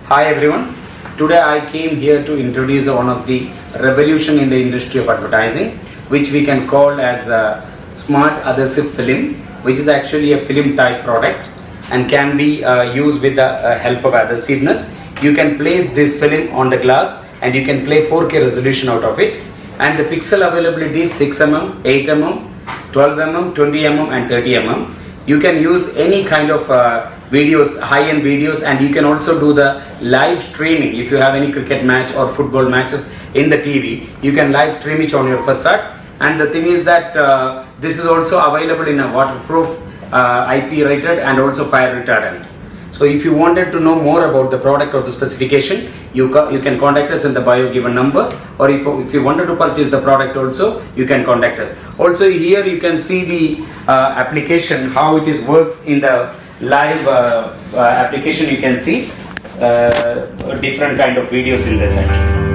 Hi everyone. Today I came here to introduce one of the revolution in the industry of advertising, which we can call as a smart adhesive film, which is actually a film type product and can be used with the help of adhesiveness. You can place this film on the glass and you can play 4K resolution out of it, and the pixel availability is 6mm, 8mm, 12mm, 20mm and 30mm. You can use any kind of videos, high-end videos, and you can also do the live streaming. If you have any cricket match or football matches in the TV, you can live stream it on your facade. And the thing is that this is also available in a waterproof, IP rated and also fire retardant. So if you wanted to know more about the product or the specification, you can contact us in the bio given number, or if you wanted to purchase the product also, you can contact us. Also here you can see the application, how it is works in the live application. You can see different kind of videos in this section.